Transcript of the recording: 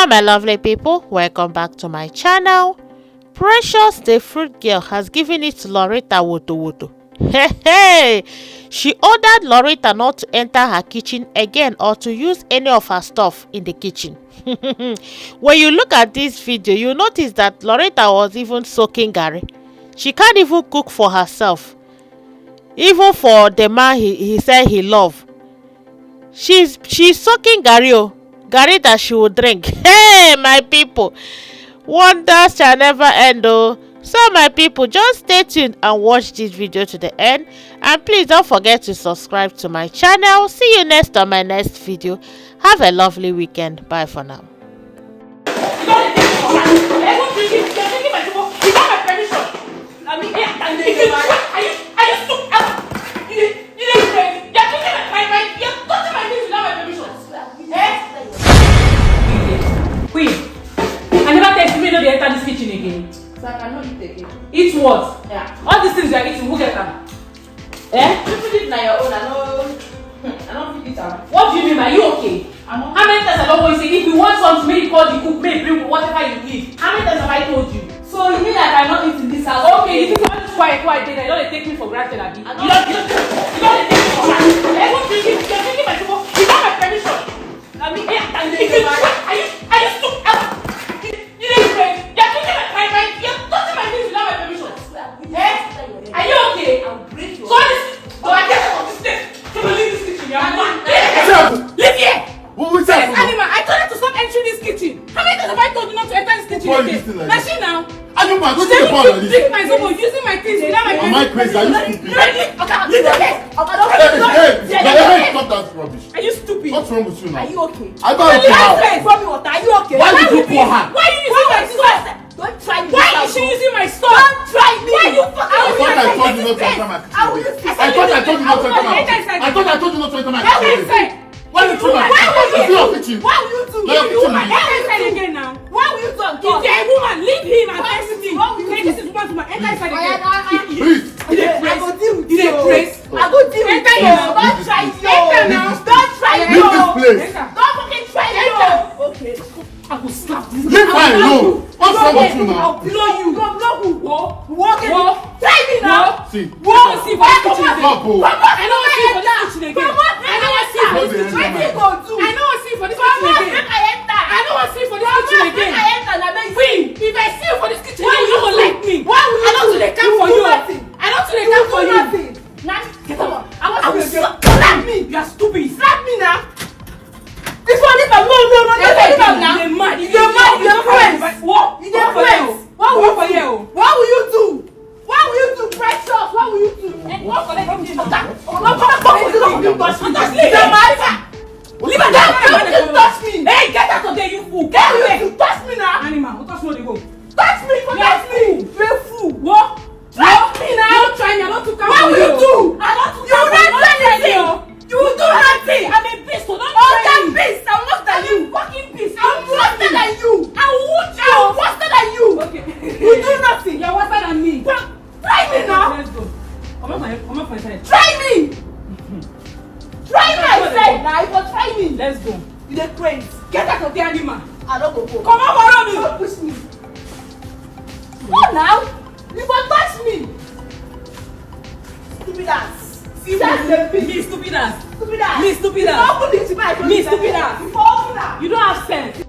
Hello my lovely people, welcome back to my channel. Precious the fruit girl has given it to Lorita wotowo. Hey! She ordered Lorita not to enter her kitchen again or to use any of her stuff in the kitchen. When you look at this video, you notice that Lorita was even soaking garri. She can't even cook for herself. Even for the man he said he loved. She's soaking garri. Garri that she will drink. Hey my people, wonders shall never end oh. So my people, just stay tuned and watch this video to the end, and please don't forget to subscribe to my channel. See you next on my next video. Have a lovely weekend. Bye for now. Enter this kitchen again. So I cannot eat again. Eat what? Yeah. All these things you are eating, who get them? You put it on your own. I don't eat them. What do you mean? Are you okay? How many times have I told you say if you want something, make you call the cook, make bring whatever you need? How many times have I told you? So you mean that I'm not eating this house? Okay, you think all this quiet you don't take me for granted, Abi? You don't take me for granted. You're taking my people. You got my permission. I mean, are you stupid? Are you okay? I'll break your I get out of this place. Can you leave this kitchen? Leave here! Animal, I told you to stop entering this kitchen. How many times have I told you not to enter this kitchen again? Now she now. Animal, don't take the ball like this. Drink my zobo, using my things without my Am I crazy? Are you stupid? Leave the place. Hey, stop that rubbish. Are you stupid? What's wrong with you now? Are you okay? I don't know how. Are you okay? Why did you pour her? Why are you using my stuff? Don't try me. Why is she using my stuff? Don't try me. Why you fucking I thought I told you not to enter my kitchen. I thought I told you not to enter my kitchen. I thought I told you not to enter my kitchen. Why did you do that? It's your kitchen. Why will you do? Woman, enter inside again now. Why will you do? If you're a woman, leave him and everything. Take this woman to my enter inside again. Please. I go deal with you. I go deal with you. Don't try me. Don't try me. Leave this place. Don't fucking try me. Okay. I will slap you. Leave her alone. What's wrong with you now? I'll blow you. Go blow who? Walk. Try me now. See. Walk. See for this kitchen again. Stop, oh. I know what see for this kitchen again. I know what see for this kitchen What again. you go do? I know what see for this kitchen again. I know what see for this kitchen again. Queen, if I see you for this kitchen again, you don't like me. Why will you? I don't do the camp for you. I don't do the camp for you. Get up. I will slap me. You are stupid. Slap me now. This one is no. You're mad. You're friends. What? You're friends. What will you do? What will you do, Precious? What will you do? What for them? Leave her down. Don't touch me. Hey, get out of there, you fool. Get away. Touch me now. Animal, don't touch me, they go. Touch me. Touch me. You're a fool. What? Touch me now. Don't try me. I don't do camp What for will you. you do? I don't do anything. You will do nothing. I'm a beast, so don't Oh, try that me. beast. I'm worse than you. Fucking beast. I'm worse than you. I will wound you. I'm worse than you. Okay. You do nothing. You're worse than me. Try me now. Let's go. Come on, my friend. Try me. Try me, I said. Now, if you try me, Let's go. you dey crazy. Get out of the animal. I don't go. Come on, follow me. Don't push me. Go now. You will touch me. Stupid ass. See me, stupid ass. Stupid ass. Me, stupid ass. Open it to my Me, stupid ass. Open that. You don't have sense.